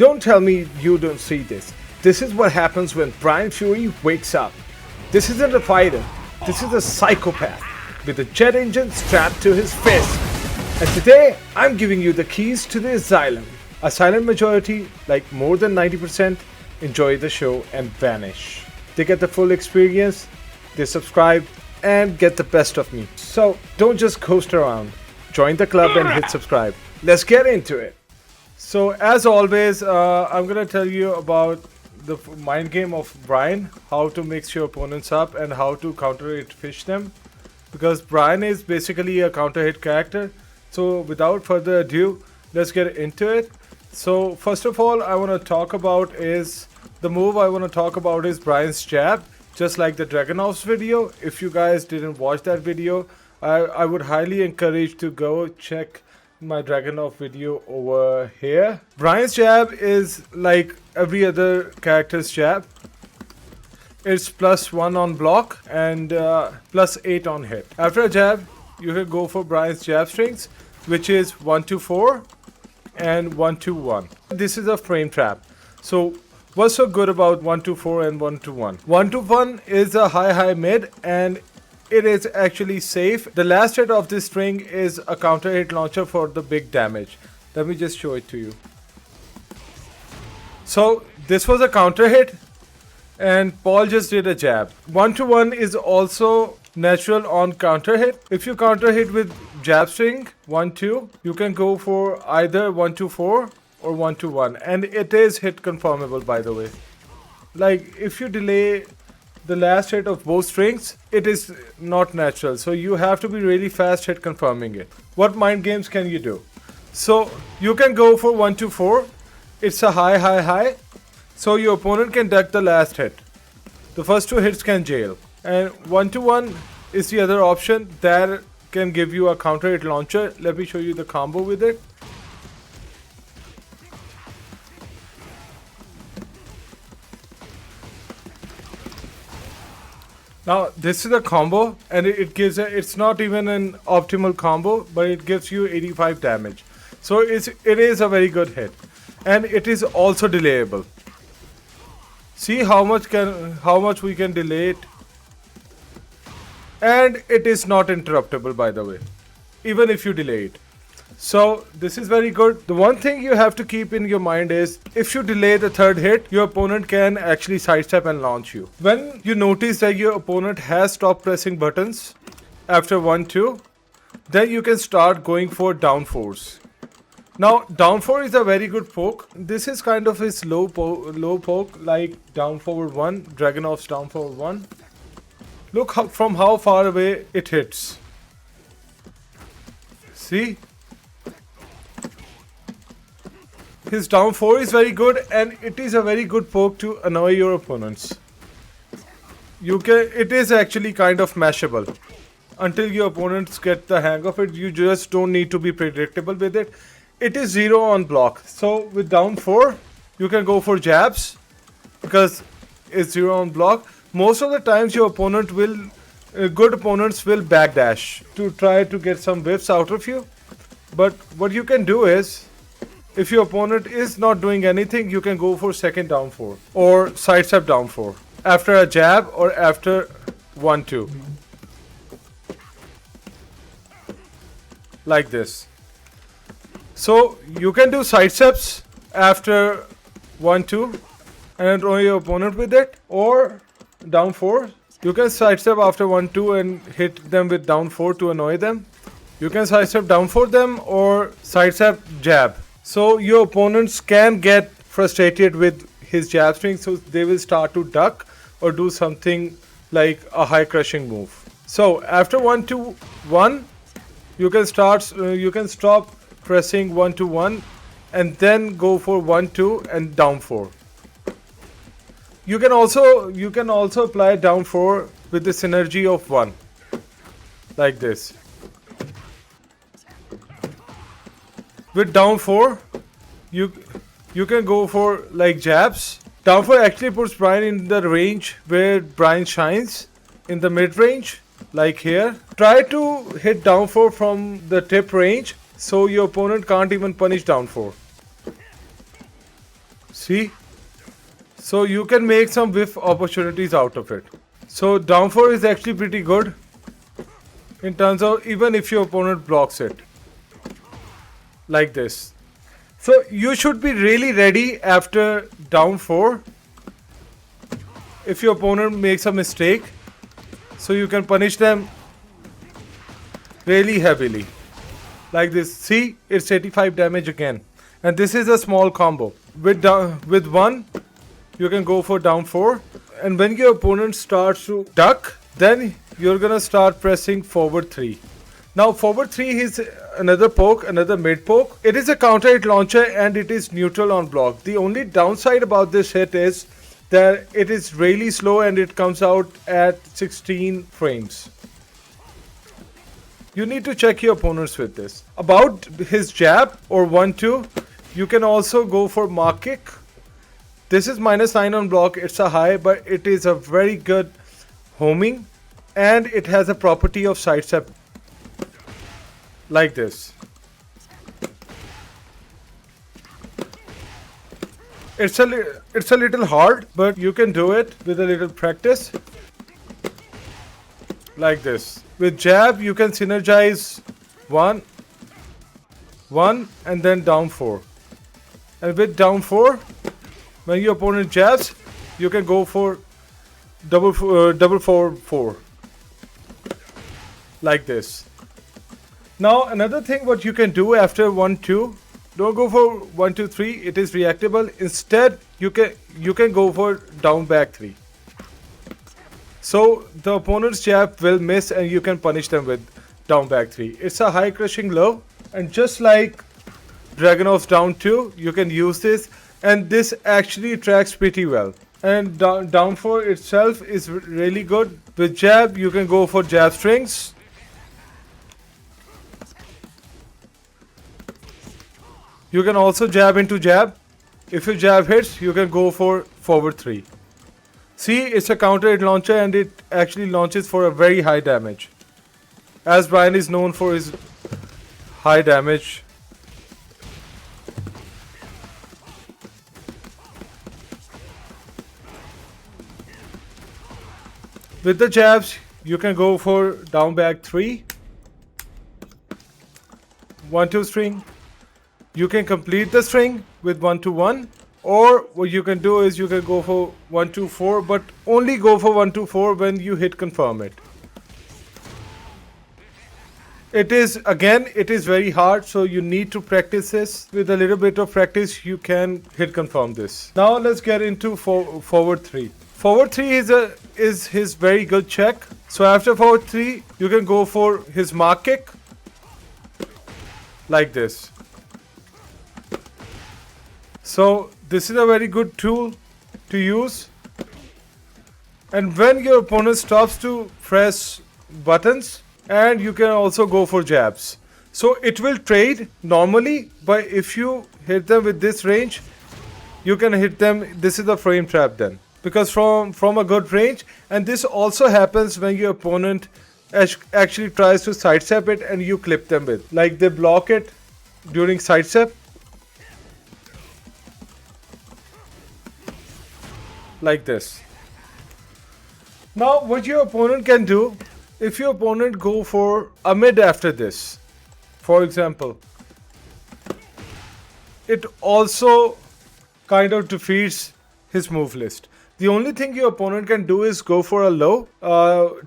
Don't tell me you don't see this. This is what happens when Bryan Fury wakes up. This isn't a fighter. This is a psychopath with a jet engine strapped to his fist. And today, I'm giving you the keys to the asylum. A silent majority, like more than 90%, enjoy the show and vanish. They get the full experience, they subscribe, and get the best of me. So don't just coast around. Join the club and hit subscribe. Let's get into it. So as always, I'm gonna tell you about the mind game of Bryan, how to mix your opponents up and how to counter hit fish them. Because Bryan is basically a counter hit character. So without further ado, let's get into it. So first of all, I want to talk about is the move I want to talk about is Bryan's jab, just like the Dragunov's video. If you guys didn't watch that video, I would highly encourage to go check my Dragunov video over here. Bryan's jab is like every other character's jab. It's +1 on block and +8 on hit. After a jab, you can go for Bryan's jab strings, which is 1-4 and 1-1. This is a frame trap. So what's so good about 1-4 and 1-1? 1-1 is a high mid and it is actually safe. The last hit of this string is a counter hit launcher for the big damage. Let me just show it to you. So this was a counter hit and Paul just did a jab. 1-1 is also natural on counter hit. If you counter hit with jab string 1-2, you can go for either 1-4 or 1-1, and it is hit confirmable, by the way. Like if you delay the last hit of both strings, it is not natural, so you have to be really fast hit confirming it. What mind games can you do? So you can go for 1-4. It's a high, so your opponent can duck the last hit. The first two hits can jail. And 1-1 is the other option that can give you a counter hit launcher. Let me show you the combo with it. Now this is a combo and it gives it's not even an optimal combo, but it gives you 85 damage. So it is a very good hit, and it is also delayable. See how much we can delay it. And it is not interruptible, by the way, even if you delay it. So this is very good. The one thing you have to keep in your mind is if you delay the third hit, your opponent can actually sidestep and launch you. When you notice that your opponent has stopped pressing buttons after 1-2, then you can start going for down fours. Now down 4 is a very good poke. This is kind of his low poke, like down forward 1, Dragunov's down forward 1. Look from how far away it hits. See? His down 4 is very good, and it is a very good poke to annoy your opponents. It is actually kind of mashable. Until your opponents get the hang of it, you just don't need to be predictable with it. It is 0 on block. So with down 4, you can go for jabs because it's 0 on block. Most of the times your opponent will, good opponents will backdash to try to get some whiffs out of you. But what you can do is, if your opponent is not doing anything, you can go for second down 4 or sidestep down 4 after a jab or after 1-2. Like this. So you can do sidesteps after 1-2 and annoy your opponent with it, or down 4. You can sidestep after 1-2 and hit them with down 4 to annoy them. You can sidestep down 4 them or sidestep jab. So your opponents can get frustrated with his jab string, so they will start to duck or do something like a high crushing move. So after 1-1, you can stop pressing 1-1 and then go for 1-2 and down 4. You can also apply down 4 with the synergy of 1, like this. With down 4, you can go for like jabs. Down 4 actually puts Bryan in the range where Bryan shines, in the mid range, like here. Try to hit down 4 from the tip range so your opponent can't even punish down 4. See? So you can make some whiff opportunities out of it. So down 4 is actually pretty good in terms of even if your opponent blocks it. Like this. So you should be really ready after down 4 if your opponent makes a mistake. So you can punish them really heavily. Like this. See, it's 85 damage again. And this is a small combo. With 1, you can go for down 4. And when your opponent starts to duck, then you're gonna start pressing forward 3. Now forward 3 is another poke, another mid poke. It is a counter hit launcher and it is neutral on block. The only downside about this hit is that it is really slow and it comes out at 16 frames. You need to check your opponents with this. About his jab or 1-2, you can also go for mark kick. This is -9 on block, it's a high, but it is a very good homing and it has a property of sidestep. Like this. It's a little hard, but you can do it with a little practice. Like this. With jab, you can synergize 1, and then down 4. And with down 4, when your opponent jabs, you can go for double 4. Like this. Now another thing what you can do after 1-2, don't go for 1-2-3, it is reactable. Instead you can go for down back 3. So the opponent's jab will miss and you can punish them with down back 3. It's a high crushing low, and just like Dragunov's down 2, you can use this, and this actually tracks pretty well. And down 4 itself is really good. With jab you can go for jab strings. You can also jab into jab. If your jab hits, you can go for forward 3. See, it's a counter hit launcher and it actually launches for a very high damage. As Bryan is known for his high damage. With the jabs, you can go for down back 3. 1-2 string. You can complete the string with 1-1, or what you can do is you can go for 1-4, but only go for 1-4 when you hit confirm it. It is very hard, so you need to practice this. With a little bit of practice, you can hit confirm this. Now let's get into forward 3. Forward 3 is his very good check. So after forward 3, you can go for his mark kick. Like this. So this is a very good tool to use. And when your opponent stops to press buttons, and you can also go for jabs. So it will trade normally, but if you hit them with this range, you can hit them. This is a frame trap then. Because from a good range, and this also happens when your opponent actually tries to sidestep it and you clip them with. Like they block it during sidestep. Like this. Now what your opponent can do, if your opponent go for a mid after this, for example, it also kind of defeats his move list. The only thing your opponent can do is go for a low,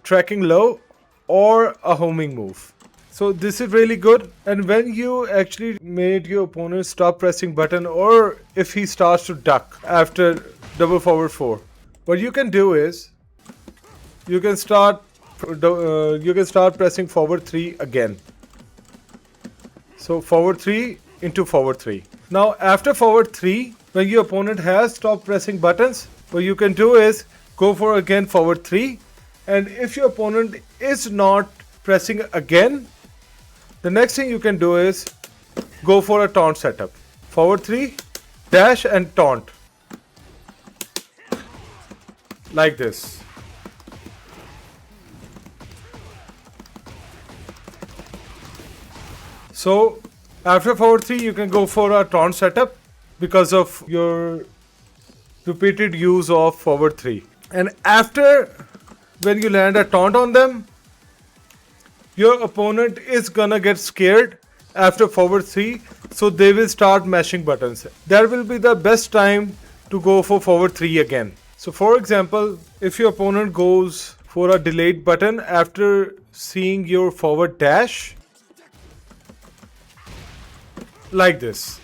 tracking low, or a homing move. So this is really good. And when you actually made your opponent stop pressing button, or if he starts to duck after double forward 4, what you can do is you can start pressing forward 3 again. So forward 3 into forward 3. Now after forward 3, when your opponent has stopped pressing buttons, what you can do is go for again forward 3, and if your opponent is not pressing again, the next thing you can do is go for a taunt setup. Forward 3, dash and taunt. Like this. So after forward 3, you can go for a taunt setup because of your repeated use of forward 3. And after, when you land a taunt on them, your opponent is gonna get scared after forward 3, so they will start mashing buttons. That will be the best time to go for forward 3 again. So for example, if your opponent goes for a delayed button after seeing your forward dash, like this.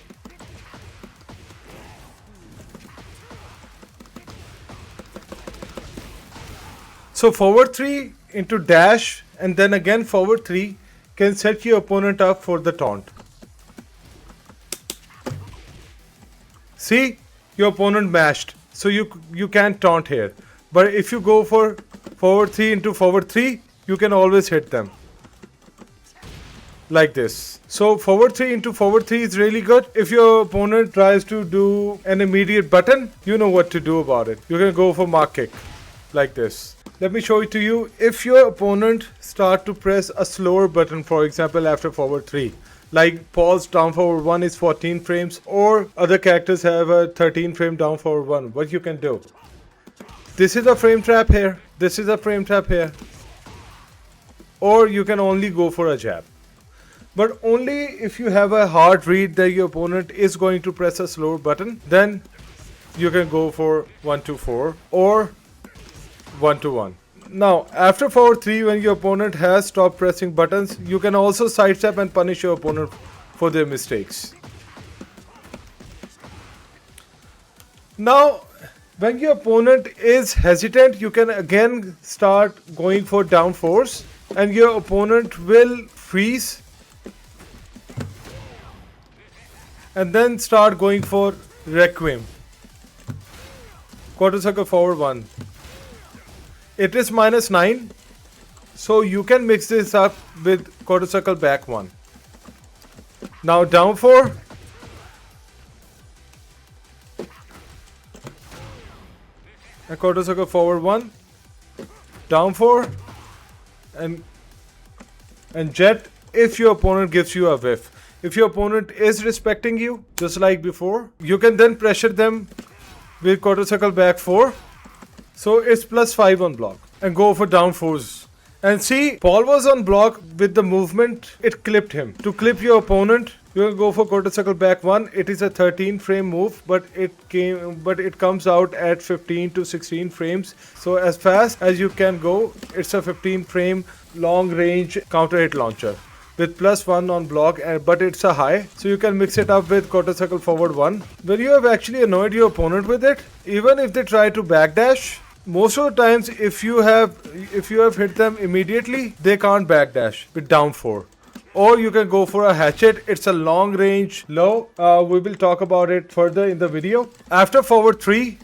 So forward 3 into dash and then again forward 3 can set your opponent up for the taunt. See, your opponent mashed, so you can't taunt here. But if you go for forward 3 into forward 3, you can always hit them. Like this. So forward 3 into forward 3 is really good. If your opponent tries to do an immediate button, you know what to do about it. You can go for mark kick. Like this. Let me show it to you. If your opponent start to press a slower button, for example after forward 3, like Paul's down forward 1 is 14 frames, or other characters have a 13 frame down forward 1, what you can do? This is a frame trap here. This is a frame trap here. Or you can only go for a jab. But only if you have a hard read that your opponent is going to press a slower button, then you can go for 1-4 or 1-1. Now, after forward 3, when your opponent has stopped pressing buttons, you can also sidestep and punish your opponent for their mistakes. Now, when your opponent is hesitant, you can again start going for down force, and your opponent will freeze and then start going for Requiem. Quarter circle forward 1. It is -9, so you can mix this up with quarter circle back 1. Now down 4. And quarter circle forward 1. Down 4. And jet if your opponent gives you a whiff. If your opponent is respecting you, just like before, you can then pressure them with quarter circle back 4. So it's +5 on block. And go for down 4s. And see, Paul was on block with the movement, it clipped him. To clip your opponent, you will go for quarter circle back 1. It is a 13 frame move, but it comes out at 15 to 16 frames. So as fast as you can go, it's a 15 frame long range counter hit launcher with +1 on block, but it's a high, so you can mix it up with quarter circle forward 1. When you have actually annoyed your opponent with it, even if they try to backdash, most of the times if you have hit them immediately, they can't backdash with down 4. Or you can go for a hatchet. It's a long range low. We will talk about it further in the video. After forward 3,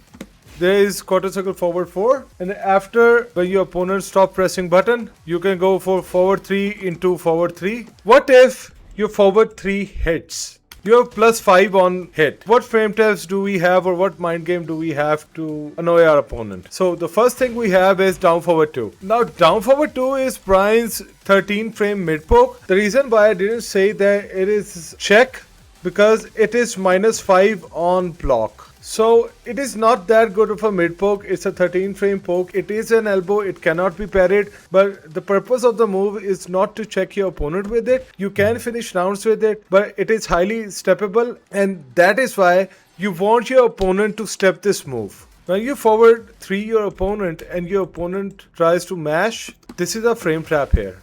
there is quarter circle forward 4, and after, when your opponent stop pressing button, you can go for forward 3 into forward 3. What if your forward 3 hits? You have +5 on hit. What frame traps do we have, or what mind game do we have to annoy our opponent? So the first thing we have is down forward 2. Now down forward 2 is Bryan's 13 frame mid poke. The reason why I didn't say that it is check, because it is -5 on block. So it is not that good of a mid poke. It's a 13 frame poke. It is an elbow. It cannot be parried. But the purpose of the move is not to check your opponent with it. You can finish rounds with it, but it is highly steppable. And that is why you want your opponent to step this move. When you forward 3 your opponent and your opponent tries to mash, this is a frame trap here.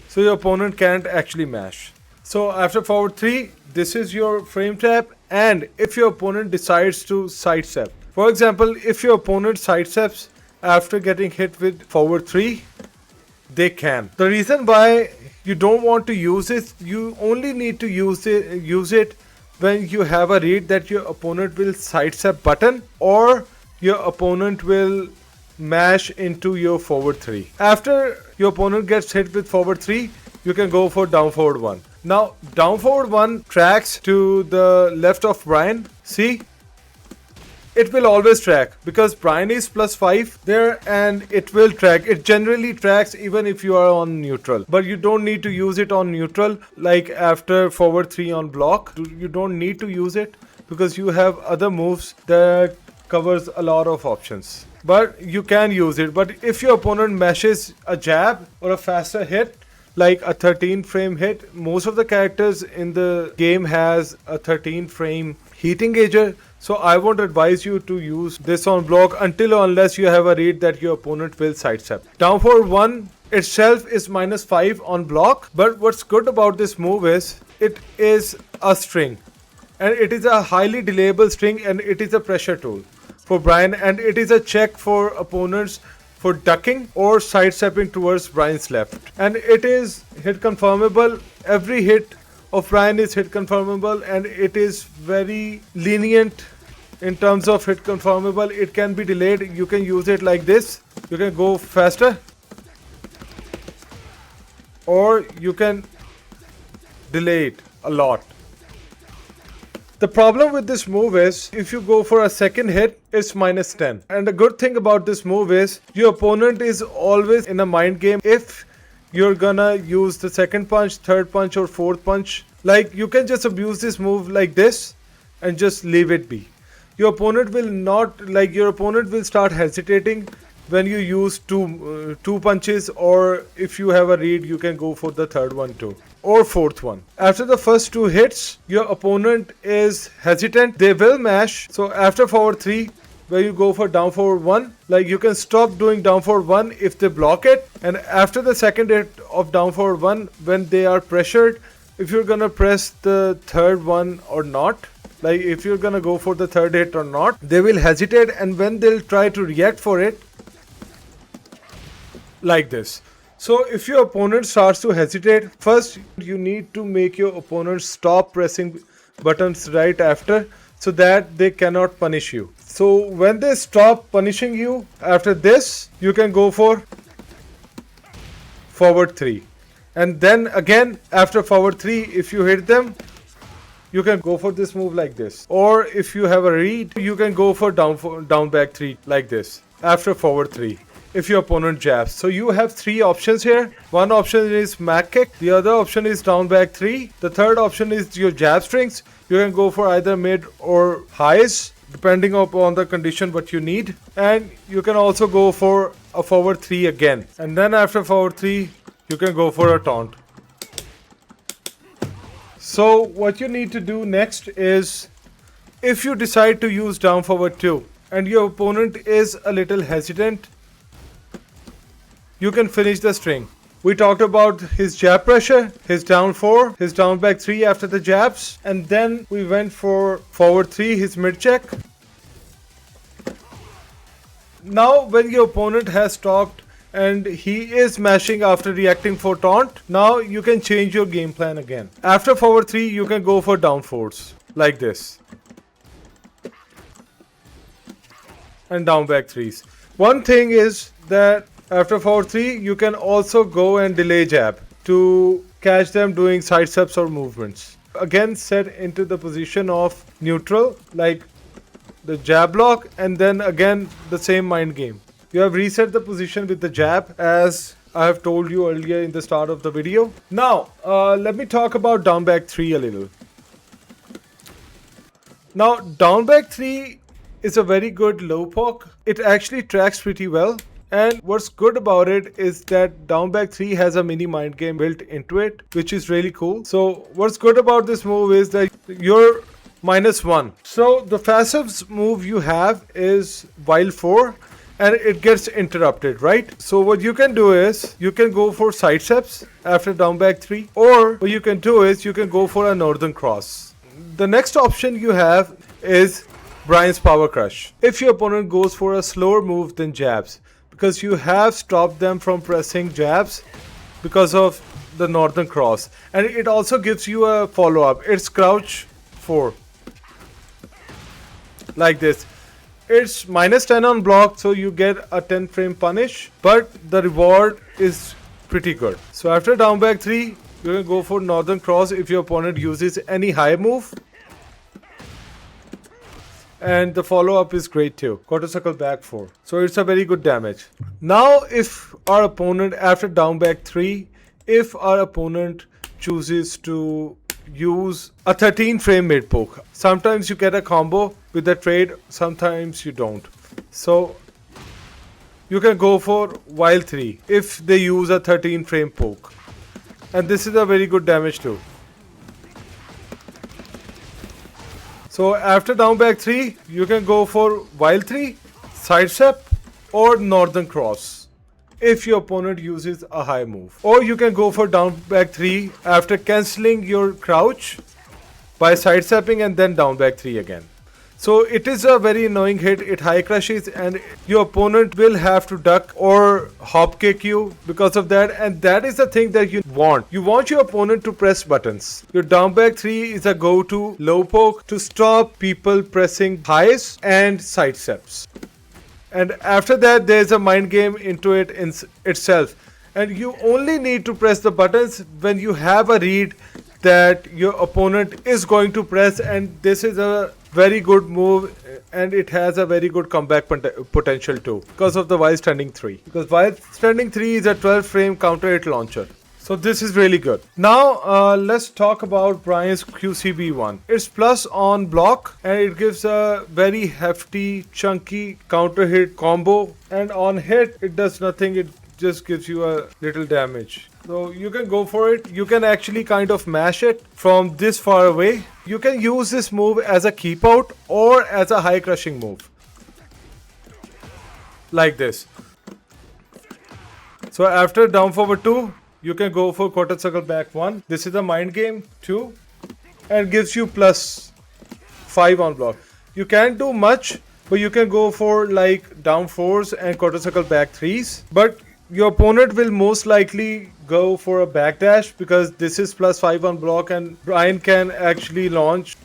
So your opponent can't actually mash. So after forward 3, this is your frame trap. And if your opponent decides to sidestep, for example, if your opponent sidesteps after getting hit with forward 3, they can. The reason why you don't want to use it, you only need to use it when you have a read that your opponent will sidestep button, or your opponent will mash into your forward 3. After your opponent gets hit with forward 3, you can go for down forward 1. Now, down forward 1 tracks to the left of Bryan. See? It will always track because Bryan is +5 there, and it will track. It generally tracks even if you are on neutral. But you don't need to use it on neutral, like after forward 3 on block. You don't need to use it. because you have other moves that covers a lot of options. But you can use it. But if your opponent meshes a jab or a faster hit, like a 13 frame hit, most of the characters in the game has a 13 frame heat engager. So I won't advise you to use this on block until or unless you have a read that your opponent will sidestep. Down forward 1 itself is -5 on block, but what's good about this move is it is a string, and it is a highly delayable string, and it is a pressure tool for Bryan, and it is a check for opponents for ducking or sidestepping towards Bryan's left, and it is hit confirmable. Every hit of Bryan is hit confirmable, and it is very lenient in terms of hit confirmable. It can be delayed. You can use it like this. You can go faster, or you can delay it a lot. The problem with this move is if you go for a second hit, it's -10. And the good thing about this move is your opponent is always in a mind game. If you're gonna use the second punch, third punch, or fourth punch, like you can just abuse this move like this and just leave it be. Your opponent will not, like your opponent will start hesitating when you use two punches, or if you have a read, you can go for the third one too, or fourth one. After the first 2 hits, your opponent is hesitant. They will mash. So after forward 3, where you go for down forward 1, like you can stop doing down forward 1 if they block it. And after the second hit of down forward 1, when they are pressured, if you're gonna press the third one or not, like if you're gonna go for the third hit or not, they will hesitate, and when they'll try to react for it, like this. So if your opponent starts to hesitate, first you need to make your opponent stop pressing buttons right after, so that they cannot punish you. So when they stop punishing you, after this you can go for forward 3, and then again after forward 3, if you hit them, you can go for this move like this, or if you have a read, you can go for down back 3 like this after forward 3 if your opponent jabs. So you have 3 options here. One option is Mac kick, the other option is down back 3, the third option is your jab strings. You can go for either mid or highs depending upon the condition what you need, and you can also go for a forward 3 again, and then after forward 3 you can go for a taunt. So what you need to do next is, if you decide to use down forward 2 and your opponent is a little hesitant, you can finish the string. We talked about his jab pressure, his down 4, his down back 3 after the jabs, and then we went for forward 3, his mid check. Now when your opponent has stopped and he is mashing after reacting for taunt, now you can change your game plan again. After forward 3 you can go for down 4s like this, and down back 3s. One thing is that after forward 3 you can also go and delay jab to catch them doing side steps or movements. Again set into the position of neutral like the jab block, and then again the same mind game. You have reset the position with the jab as I have told you earlier in the start of the video. Now let me talk about down back 3 a little. Now down back 3 is a very good low poke. It actually tracks pretty well. And what's good about it is that down back 3 has a mini mind game built into it, which is really cool. So what's good about this move is that you're -1. So the fastest move you have is while 4, and it gets interrupted, right? So what you can do is you can go for side steps after down back 3, or what you can do is you can go for a northern cross. The next option you have is Bryan's power crush. If your opponent goes for a slower move than jabs, because you have stopped them from pressing jabs because of the northern cross, and it also gives you a follow-up. It's crouch 4 like this. It's -10 on block, so you get a 10 frame punish, but the reward is pretty good. So after down back 3 you can go for northern cross if your opponent uses any high move, and the follow-up is great too. Quarter circle back 4. So it's a very good damage. Now if our opponent, after down back 3, if our opponent chooses to use a 13 frame mid poke. Sometimes you get a combo with the trade, sometimes you don't. So you can go for while 3 if they use a 13 frame poke. And this is a very good damage too. So after down back 3, you can go for while 3, sidestep or northern cross if your opponent uses a high move. Or you can go for down back 3 after cancelling your crouch by sidestepping and then down back 3 again. So it is a very annoying hit, it high crushes and your opponent will have to duck or hop kick you because of that, and that is the thing that you want. You want your opponent to press buttons. Your down back 3 is a go-to low poke to stop people pressing highs and sidesteps. And after that there is a mind game into it in itself, and you only need to press the buttons when you have a read that your opponent is going to press, and this is a very good move and it has a very good comeback potential too because of the while standing 3. Because while standing 3 is a 12 frame counter hit launcher. So this is really good. Now let's talk about Bryan's QCB1. It's plus on block and it gives a very hefty chunky counter hit combo, and on hit it does nothing, it just gives you a little damage. So you can go for it. You can actually kind of mash it from this far away. You can use this move as a keep out or as a high crushing move. Like this. So after down forward 2, you can go for quarter circle back 1. This is a mind game 2 and gives you plus 5 on block. You can't do much, but you can go for like down 4s and quarter circle back 3s. But your opponent will most likely go for a backdash because this is plus 5 on block and Bryan can actually launch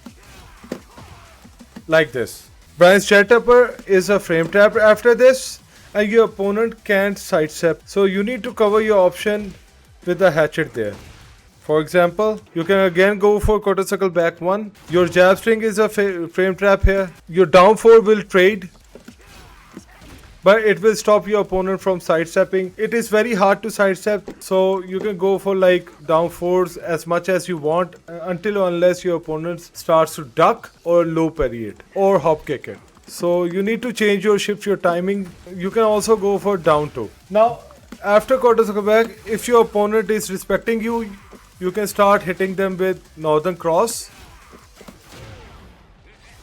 like this. Bryan's Jet Upper is a frame trap after this and your opponent can't sidestep. So you need to cover your option with a hatchet there. For example, you can again go for quarter circle back 1. Your jab string is a frame trap here. Your down 4 will trade, but it will stop your opponent from sidestepping. It is very hard to sidestep, so you can go for like down 4s as much as you want until or unless your opponent starts to duck or low parry it or hop kick it. So you need to change your shift, your timing. You can also go for down 2. Now after quarter circle back, if your opponent is respecting you, you can start hitting them with northern cross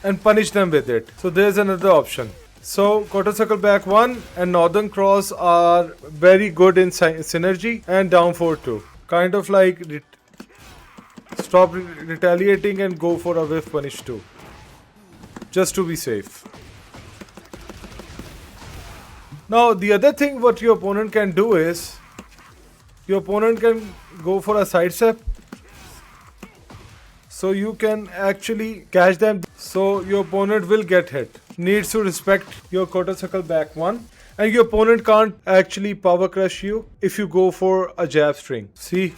and punish them with it. So there's another option. So quarter circle back 1 and northern cross are very good in synergy, and down 4 too. Kind of like stop retaliating and go for a whiff punish too, just to be safe. Now the other thing what your opponent can do is, your opponent can go for a sidestep, so you can actually catch them, so your opponent will get hit. Needs to respect your quarter circle back 1, and your opponent can't actually power crush you if you go for a jab string. See?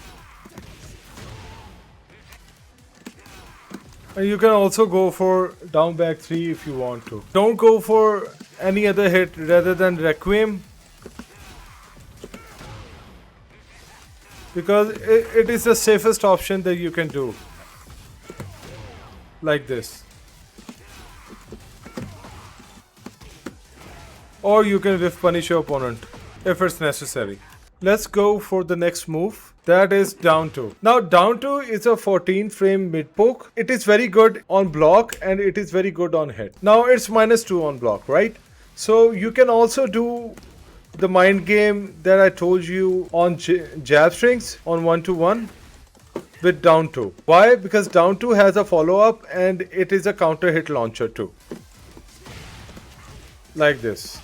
And you can also go for down back 3 if you want to. Don't go for any other hit rather than Requiem, because it is the safest option that you can do. Like this. Or you can whiff punish your opponent if it's necessary. Let's go for the next move. That is down 2. Now down 2 is a 14 frame mid poke. It is very good on block and it is very good on hit. Now it's -2 on block, right? So you can also do the mind game that I told you on jab strings on 1-1 with down 2. Why? Because down 2 has a follow up and it is a counter hit launcher too. Like this.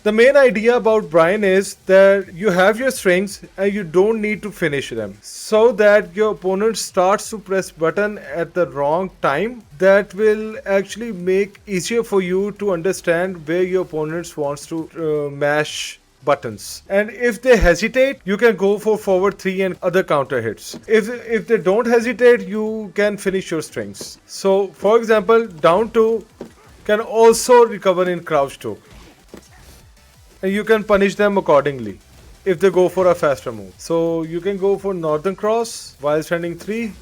The main idea about Bryan is that you have your strings and you don't need to finish them, so that your opponent starts to press button at the wrong time. That will actually make easier for you to understand where your opponent wants to mash buttons. And if they hesitate, you can go for forward 3 and other counter hits. If they don't hesitate, you can finish your strings. So for example, down 2 can also recover in crouch choke, and you can punish them accordingly if they go for a faster move. So you can go for Northern Cross while standing 3.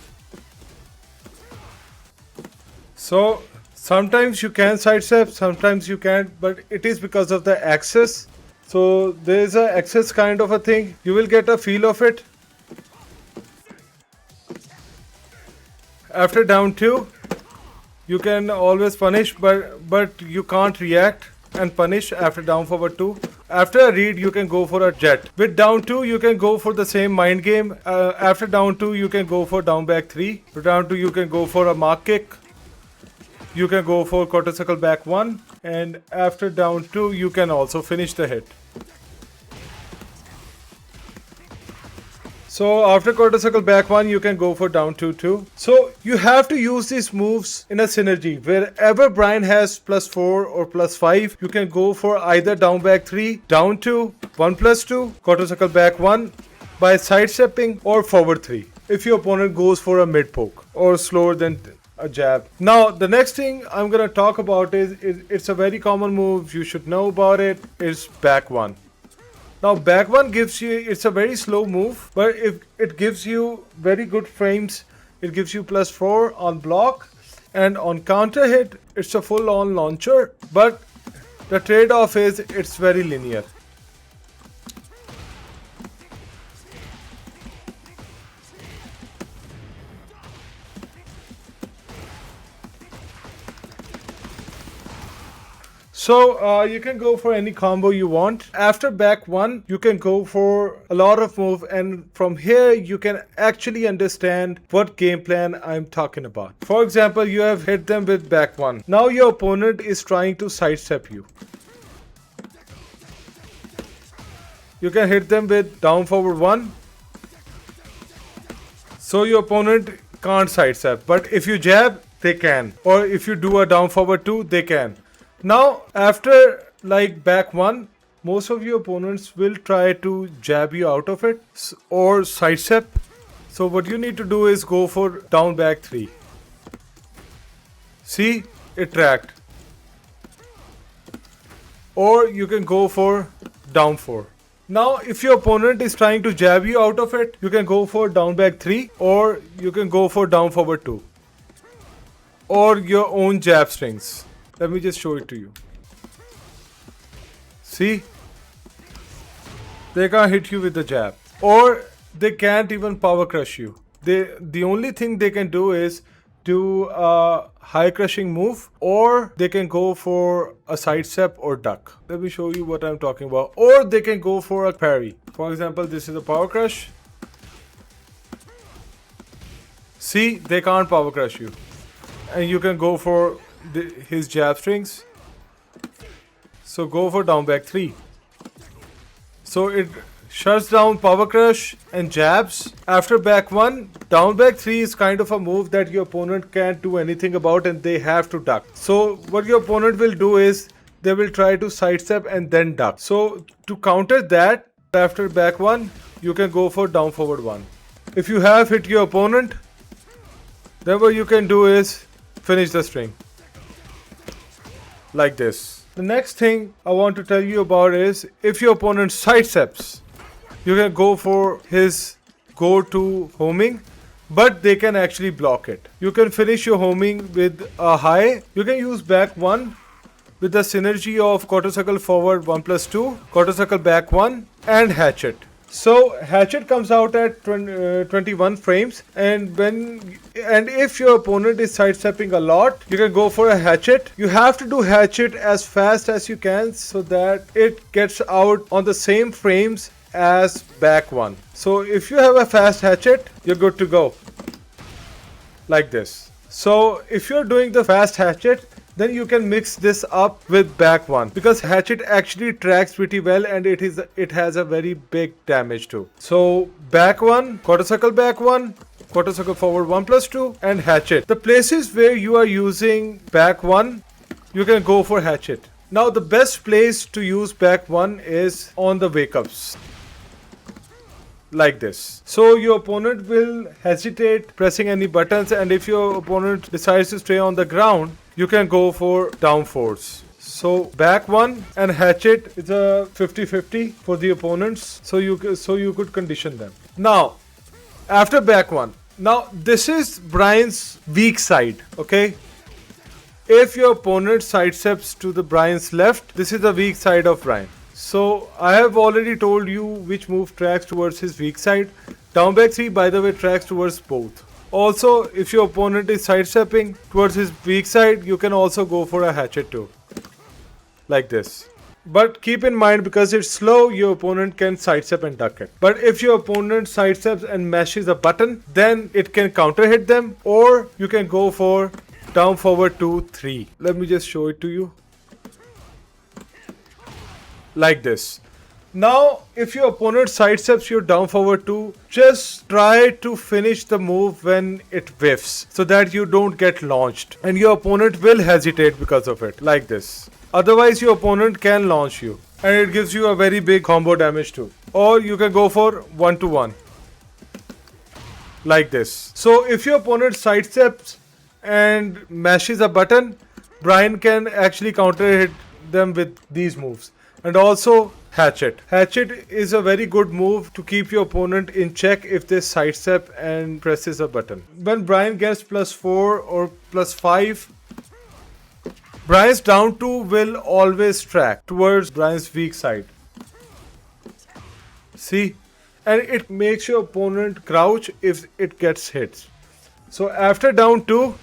So sometimes you can sidestep, sometimes you can't, but it is because of the axis. So there is a axis kind of a thing. You will get a feel of it. After down 2, you can always punish, but you can't react and punish after down forward 2. After a read, you can go for a jet. With down 2, you can go for the same mind game. After down 2, you can go for down back 3. For down 2, you can go for a mark kick. You can go for quarter circle back 1. And after down 2, you can also finish the hit. So after quarter circle back 1, you can go for down 2 too. So you have to use these moves in a synergy. Wherever Bryan has +4 or +5, you can go for either down back 3, down 2, 1+2, quarter circle back 1 by sidestepping, or forward 3 if your opponent goes for a mid poke or slower than a jab. Now the next thing I'm gonna talk about is it's a very common move. You should know about it. Is back 1. Now back 1 gives you, it's a very slow move, but if it gives you very good frames, it gives you +4 on block, and on counter hit it's a full on launcher, but the trade-off is it's very linear. So you can go for any combo you want. After back 1, you can go for a lot of move, and from here you can actually understand what game plan I'm talking about. For example, you have hit them with back 1. Now your opponent is trying to sidestep you. You can hit them with down forward 1. So your opponent can't sidestep, but if you jab, they can. Or if you do a down forward 2, they can. Now after like back 1, most of your opponents will try to jab you out of it or sidestep. So what you need to do is go for down back 3. See, it tracked. Or you can go for down 4. Now if your opponent is trying to jab you out of it, you can go for down back 3, or you can go for down forward 2, or your own jab strings. Let me just show it to you. See? They can't hit you with the jab. Or they can't even power crush you. The only thing they can do is do a high crushing move, or they can go for a sidestep or duck. Let me show you what I'm talking about. Or they can go for a parry. For example, this is a power crush. See? They can't power crush you. And you can go for his jab strings. So go for down back 3. So it shuts down power crush and jabs. After back 1, down back 3 is kind of a move that your opponent can't do anything about, and they have to duck. So what your opponent will do is they will try to sidestep and then duck. So to counter that, after back 1, you can go for down forward 1. If you have hit your opponent, then what you can do is finish the string. Like this. The next thing I want to tell you about is if your opponent sidesteps, you can go for his go-to homing, but they can actually block it. You can finish your homing with a high. You can use back 1 with the synergy of quarter circle forward 1+2, quarter circle back 1, and hatchet. So hatchet comes out at 21 frames, and if your opponent is sidestepping a lot, you can go for a hatchet. You have to do hatchet as fast as you can so that it gets out on the same frames as back 1. So if you have a fast hatchet, you're good to go. Like this. So if you're doing the fast hatchet, then you can mix this up with back 1, because hatchet actually tracks pretty well, and it has a very big damage too. So back 1, quarter circle back 1, quarter circle forward 1+2, and hatchet. The places where you are using back 1, you can go for hatchet. Now the best place to use back 1 is on the wake ups. Like this. So your opponent will hesitate pressing any buttons, and if your opponent decides to stay on the ground, you can go for down 4s. So back 1 and hatchet is a 50-50 for the opponents. So you could condition them. Now, after back 1. Now this is Bryan's weak side, okay? If your opponent sidesteps to the Bryan's left, this is the weak side of Bryan. So I have already told you which move tracks towards his weak side. Down back 3, by the way, tracks towards both. Also, if your opponent is sidestepping towards his weak side, you can also go for a hatchet too. Like this. But keep in mind, because it's slow, your opponent can sidestep and duck it. But if your opponent sidesteps and mashes a button, then it can counter hit them, or you can go for down forward 2, 3. Let me just show it to you. Like this. Now, if your opponent sidesteps your down forward 2, just try to finish the move when it whiffs, so that you don't get launched. And your opponent will hesitate because of it, like this. Otherwise, your opponent can launch you. And it gives you a very big combo damage too. Or you can go for 1-1. Like this. So, if your opponent sidesteps and mashes a button, Bryan can actually counter hit them with these moves. And also hatchet. Hatchet is a very good move to keep your opponent in check if they sidestep and presses a button. When Bryan gets +4 or +5, Bryan's down 2 will always track towards Bryan's weak side. See? And it makes your opponent crouch if it gets hit. So after down 2,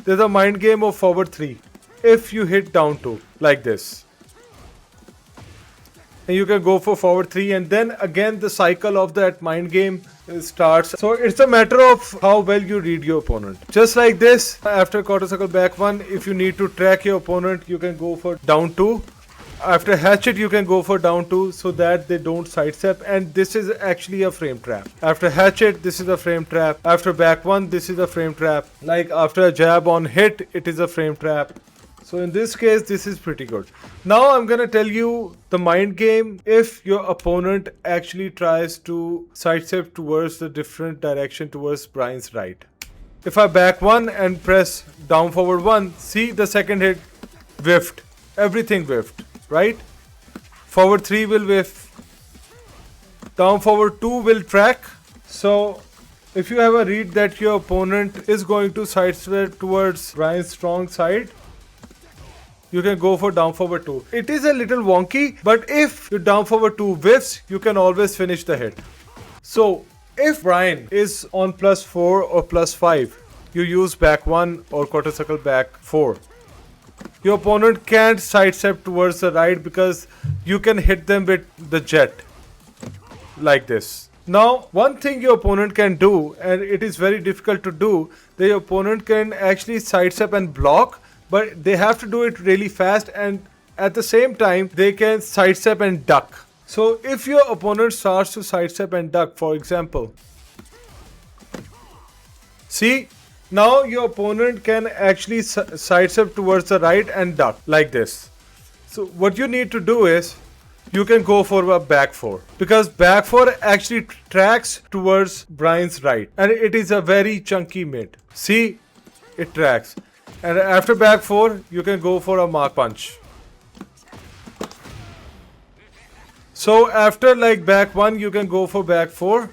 there's a mind game of forward 3. If you hit down 2, like this. And you can go for forward 3, and then again the cycle of that mind game starts. So it's a matter of how well you read your opponent. Just like this, after quarter circle back 1, if you need to track your opponent, you can go for down 2. After hatchet, you can go for down 2 so that they don't sidestep, and this is actually a frame trap. After hatchet, this is a frame trap. After back 1, this is a frame trap. Like after a jab on hit, it is a frame trap. So in this case, this is pretty good. Now I'm gonna tell you the mind game if your opponent actually tries to sidestep towards the different direction towards Bryan's right. If I back 1 and press down forward 1, see the second hit whiffed. Everything whiffed, right? Forward 3 will whiff. Down forward 2 will track. So if you have a read that your opponent is going to sidestep towards Bryan's strong side, you can go for down forward 2. It is a little wonky, but if your down forward 2 whiffs, you can always finish the hit. So if Bryan is on +4 or +5, you use back 1 or quarter circle back 4. Your opponent can't sidestep towards the right because you can hit them with the jet. Like this. Now, one thing your opponent can do, and it is very difficult to do, the opponent can actually sidestep and block, but they have to do it really fast, and at the same time they can sidestep and duck. So if your opponent starts to sidestep and duck, for example, see, now your opponent can actually sidestep towards the right and duck like this. So what you need to do is you can go for a back 4, because back 4 actually tracks towards Bryan's right, and it is a very chunky mid. See, it tracks. And after back 4, you can go for a mark punch. So after like back 1, you can go for back 4.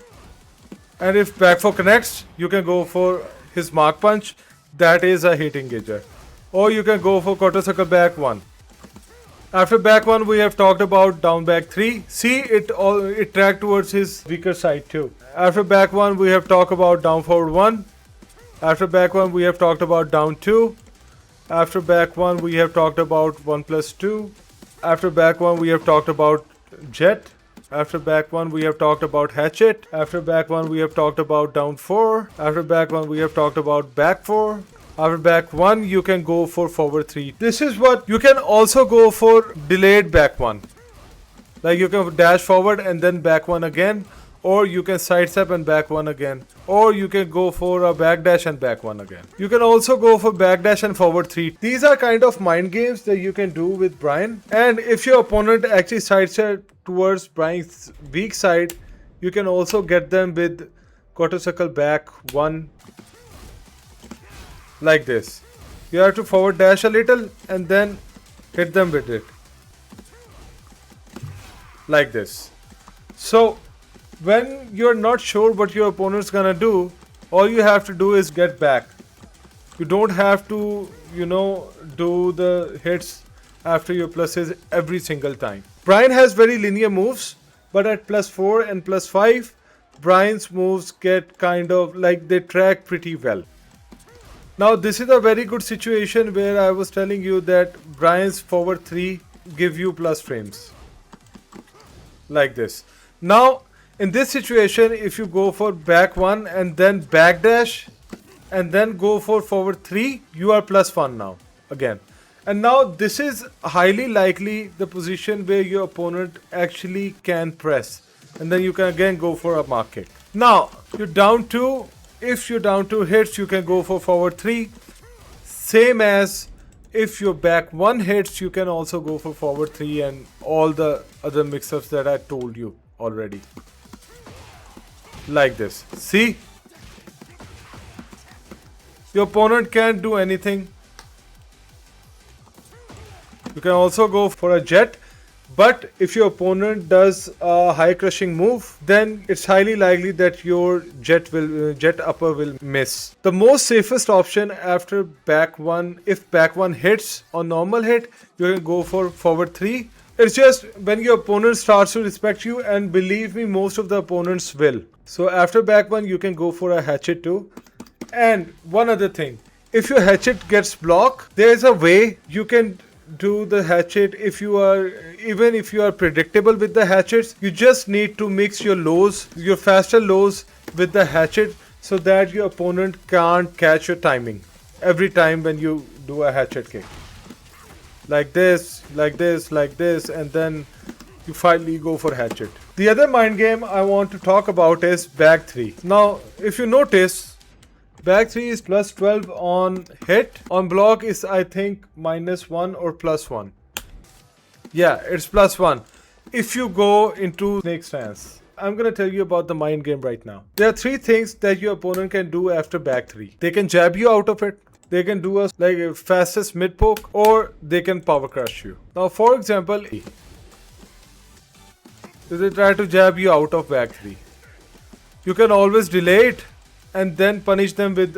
And if back 4 connects, you can go for his mark punch. That is a hit engager. Or you can go for quarter circle back 1. After back 1, we have talked about down back 3. See, it tracked towards his weaker side too. After back 1, we have talked about down forward 1. After back 1, we have talked about down 2. After back 1, we have talked about 1+2. After back 1, we have talked about jet. After back 1, we have talked about hatchet. After back 1, we have talked about down 4. After back 1, we have talked about back 4. After back 1, you can go for forward 3. This is what you can also go for delayed back 1. Like you can dash forward and then back 1 again. Or you can sidestep and back 1 again. Or you can go for a backdash and back 1 again. You can also go for backdash and forward 3. These are kind of mind games that you can do with Bryan. And if your opponent actually sidestep towards Bryan's weak side, you can also get them with quarter circle back 1. Like this. You have to forward dash a little and then Hit them with it. Like this. So when you're not sure what your opponent's gonna do, all you have to do is get back. You don't have to, do the hits after your pluses every single time. Bryan has very linear moves, but at +4 and +5, Bryan's moves get kind of like they track pretty well. Now this is a very good situation where I was telling you that Bryan's forward 3 give you plus frames. Like this. Now in this situation, if you go for back 1 and then backdash and then go for forward 3, you are +1 now again. And now this is highly likely the position where your opponent actually can press. And then you can again go for a mark kick. Now you're down 2. If you're down 2 hits, you can go for forward 3. Same as if your back 1 hits, you can also go for forward 3 and all the other mix-ups that I told you already. Like this. See? Your opponent can't do anything. You can also go for a jet. But if your opponent does a high crushing move, then it's highly likely that your jet upper will miss. The most safest option after back 1, if back 1 hits on normal hit, you can go for forward 3. It's just when your opponent starts to respect you, and believe me, most of the opponents will. So after back 1, you can go for a hatchet too. And one other thing, if your hatchet gets blocked, there's a way you can do the hatchet. Even if you are predictable with the hatchets, you just need to mix your lows, your faster lows with the hatchet, so that your opponent can't catch your timing every time when you do a hatchet kick. Like this, like this, like this, and then you finally go for hatchet. The other mind game I want to talk about is back 3. Now if you notice, back 3 is +12 on hit. On block is I think -1 or +1. Yeah, it's +1. If you go into snake stance. I'm gonna tell you about the mind game right now. There are 3 things that your opponent can do after back 3. They can jab you out of it. They can do a fastest mid poke, or they can power crush you. Now for example, if they try to jab you out of back 3, you can always delay it and then punish them with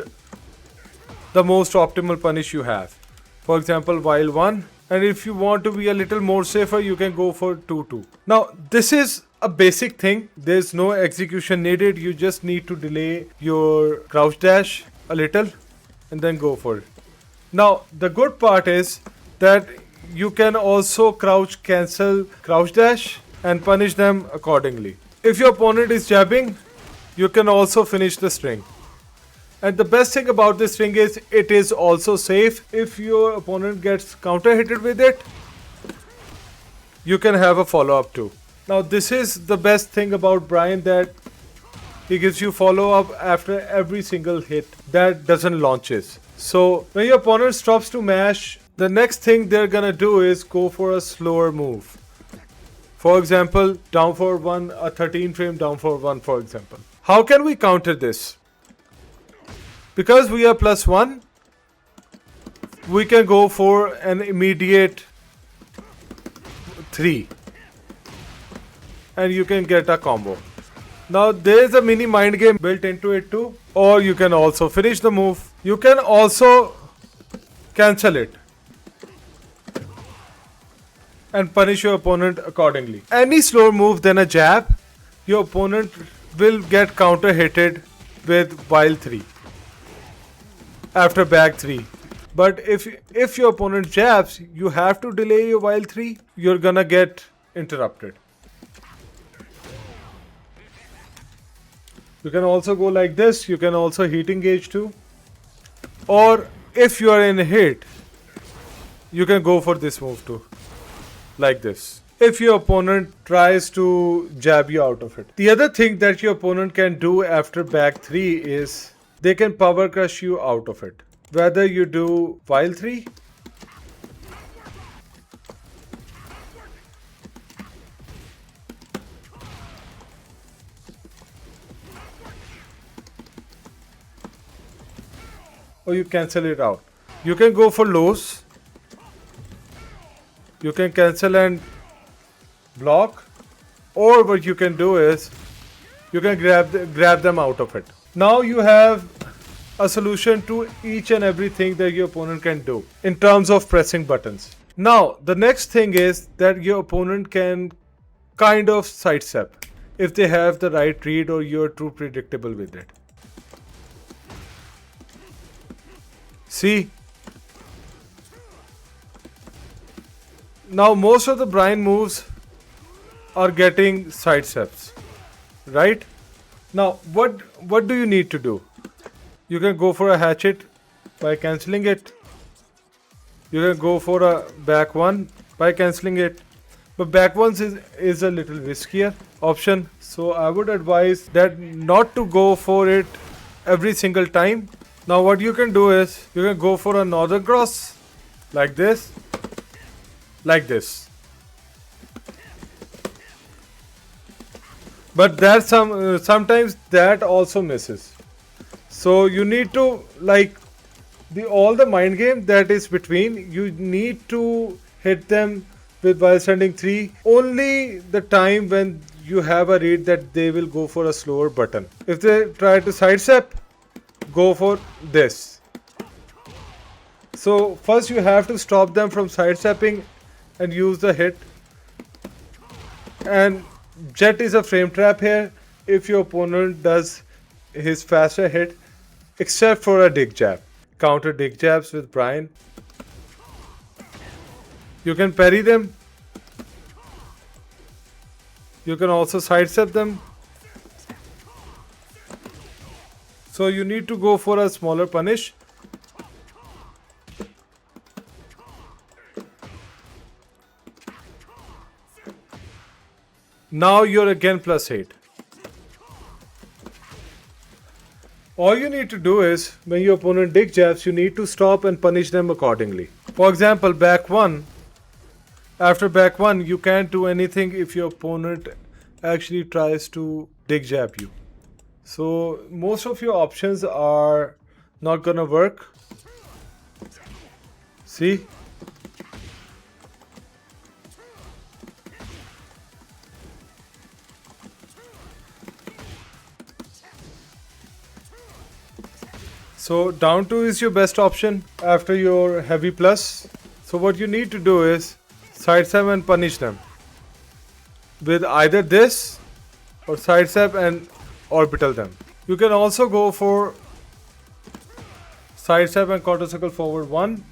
the most optimal punish you have. For example, while 1. And if you want to be a little more safer, you can go for 2-2. Now this is a basic thing. There's no execution needed. You just need to delay your crouch dash a little and then go for it. Now the good part is that you can also crouch cancel crouch dash and punish them accordingly. If your opponent is jabbing, you can also finish the string. And the best thing about this string is it is also safe. If your opponent gets counter hitted with it, you can have a follow up too. Now this is the best thing about Bryan, that he gives you follow up after every single hit that doesn't launches. So when your opponent stops to mash, the next thing they're gonna do is go for a slower move. For example, down for 1, a 13 frame down for 1 for example. How can we counter this? Because we are +1, we can go for an immediate 3. And you can get a combo. Now there is a mini mind game built into it too. Or you can also finish the move. You can also cancel it and punish your opponent accordingly. Any slower move than a jab, your opponent will get counter hitted with while 3 after back 3. But if your opponent jabs, you have to delay your while 3, you're gonna get interrupted. You can also go like this. You can also heat engage too. Or if you are in a hit, you can go for this move too. Like this. If your opponent tries to jab you out of it. The other thing that your opponent can do after back 3 is they can power crush you out of it. Whether you do while 3 or you cancel it out. You can go for lows You can cancel and block, or what you can do is you can grab them out of it. Now you have a solution to each and everything that your opponent can do in terms of pressing buttons. Now the next thing is that your opponent can kind of sidestep if they have the right read or you're too predictable with it. See? Now most of the Bryan moves are getting sidesteps, right? Now what do you need to do? You can go for a hatchet by cancelling it. You can go for a back one by cancelling it. But back ones is a little riskier option. So I would advise that not to go for it every single time. Now what you can do is you can go for a northern cross like this. Like this. But that sometimes that also misses. So you need to, like, all the mind game that is between, you need to hit them with while standing 3 only the time when you have a read that they will go for a slower button. If they try to sidestep, go for this. So first you have to stop them from sidestepping and use the hit. And Jet is a frame trap here if your opponent does his faster hit, except for a dig jab. Counter dig jabs with Bryan. You can parry them. You can also sidestep them. So you need to go for a smaller punish. Now you're again +8. All you need to do is, when your opponent dig jabs, you need to stop and punish them accordingly. For example, back 1. After back 1, you can't do anything if your opponent actually tries to dig jab you. So most of your options are not gonna work. See? So down 2 is your best option after your heavy plus. So what you need to do is sidestep and punish them with either this or sidestep and orbital them. You can also go for sidestep and quarter circle forward 1,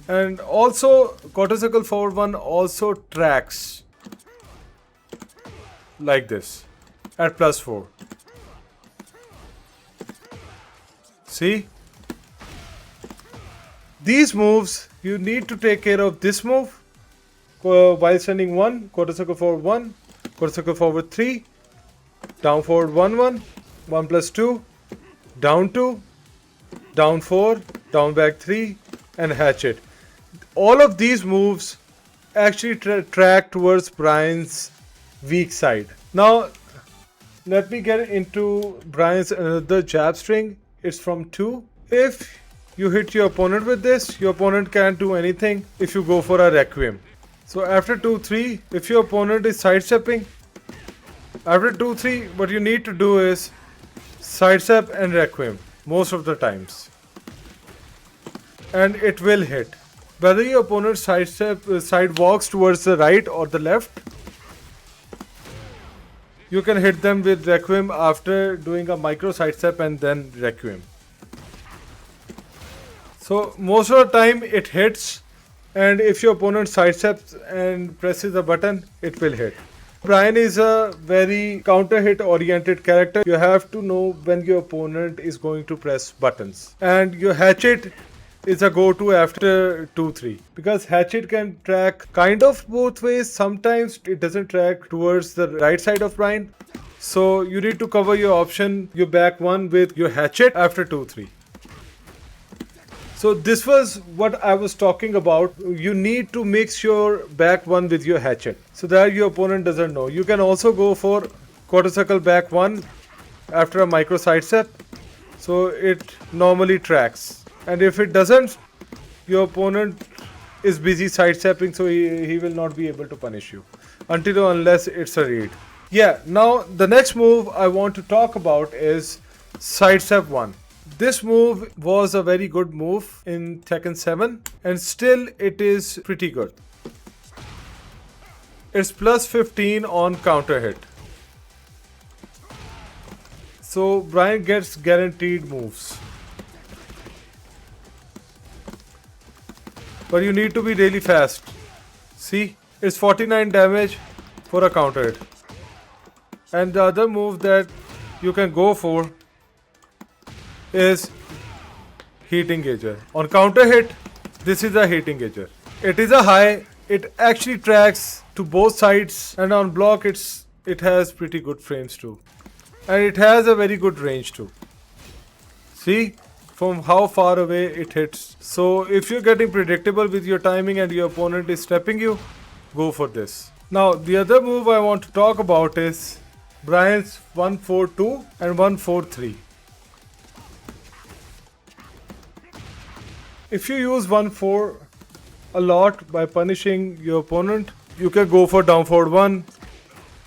and also quarter circle forward 1 also tracks like this at +4. See? These moves, you need to take care of this move while standing 1, quarter circle forward 1, quarter circle forward 3, down forward 1 1, 1 plus 2, down 2, down 4, down back 3, and hatchet. All of these moves actually track towards Bryan's weak side. Now, let me get into Bryan's another jab string. It's from 2. If you hit your opponent with this, your opponent can't do anything if you go for a requiem. So after 2 3, if your opponent is sidestepping, after 2 3, what you need to do is sidestep and requiem most of the times, and it will hit. Whether your opponent sidewalks towards the right or the left, you can hit them with requiem after doing a micro sidestep and then requiem. So most of the time it hits, and if your opponent sidesteps and presses the button, it will hit. Bryan is a very counter hit oriented character. You have to know when your opponent is going to press buttons. And your hatchet is a go-to after 2 3, because hatchet can track kind of both ways. Sometimes it doesn't track towards the right side of Bryan, so you need to cover your option, your back 1, with your hatchet after 2 3. So this was what I was talking about. You need to mix your back 1 with your hatchet so that your opponent doesn't know. You can also go for quarter circle back 1 after a micro sidestep, so it normally tracks. And if it doesn't, your opponent is busy sidestepping, so he will not be able to punish you until or unless it's a read. Yeah, now the next move I want to talk about is sidestep 1. This move was a very good move in Tekken 7 and still it is pretty good. It's plus 15 on counter hit. So Bryan gets guaranteed moves. But you need to be really fast. See, it's 49 damage for a counter hit. And the other move that you can go for is heat engager. On counter hit, this is a heat engager. It is a high. It actually tracks to both sides, and on block it has pretty good frames too. And it has a very good range too. See? From how far away it hits. So if you're getting predictable with your timing and your opponent is stepping you, go for this. Now the other move I want to talk about is Bryan's 1-4-2 and 1-4-3. If you use 1-4 a lot by punishing your opponent, you can go for down forward 1,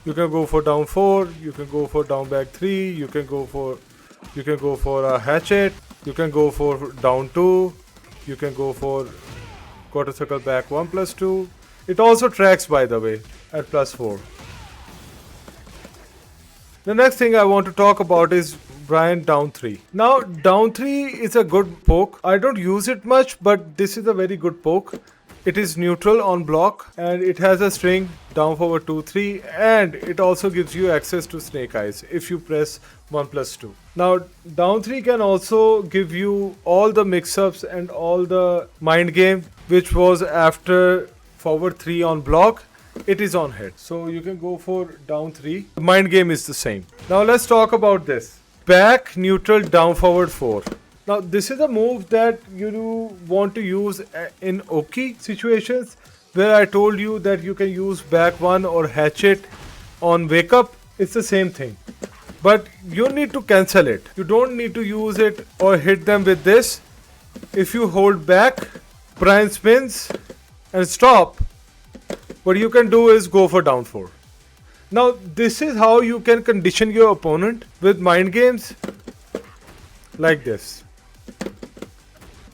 you can go for down 4, you can go for down back 3, you can go for a hatchet. You can go for down 2, you can go for quarter circle back 1+2. It also tracks, by the way, at +4. The next thing I want to talk about is Bryan down 3. Now down 3 is a good poke. I don't use it much, but this is a very good poke. It is neutral on block and it has a string down forward 2, 3, and it also gives you access to snake eyes if you press 1+2. Now down 3 can also give you all the mix-ups and all the mind game which was after forward 3 on block. It is on hit. So you can go for down 3. The mind game is the same. Now let's talk about this. Back neutral down forward 4. Now this is a move that you want to use in Oki situations where I told you that you can use back 1 or hatchet on wake up. It's the same thing. But you need to cancel it. You don't need to use it or hit them with this. If you hold back, Bryan spins and stop. What you can do is go for down 4. Now this is how you can condition your opponent with mind games like this.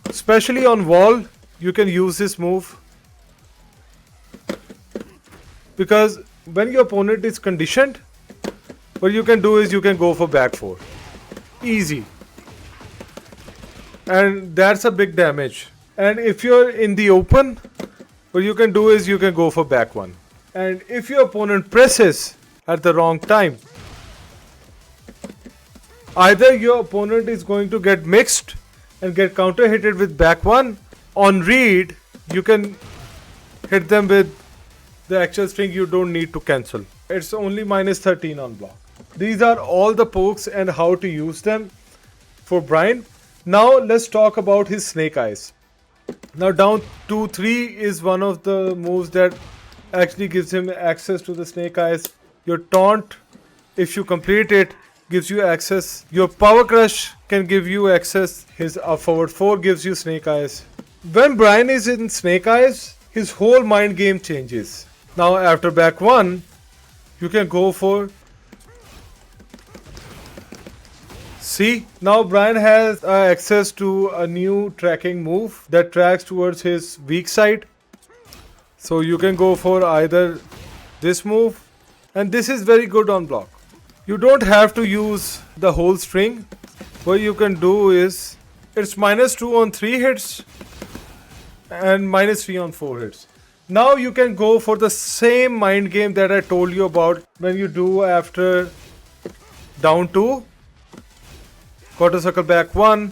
Especially on wall, you can use this move. Because when your opponent is conditioned, what you can do is you can go for back 4. Easy. And that's a big damage. And if you're in the open, what you can do is you can go for back 1. And if your opponent presses at the wrong time, either your opponent is going to get mixed and get counter hitted with back 1. On read, you can hit them with the actual string. You don't need to cancel. It's only -13 on block. These are all the pokes and how to use them for Bryan. Now let's talk about his snake eyes. Now down 2-3 is one of the moves that actually gives him access to the snake eyes. Your taunt, if you complete it, gives you access. Your power crush can give you access. His up forward 4 gives you snake eyes. When Bryan is in snake eyes, his whole mind game changes. Now after back 1, you can go for... See, now Bryan has access to a new tracking move that tracks towards his weak side. So you can go for either this move, and this is very good on block. You don't have to use the whole string. What you can do is, it's -2 on 3 hits and -3 on 4 hits. Now you can go for the same mind game that I told you about when you do after down 2. Quarter circle back 1,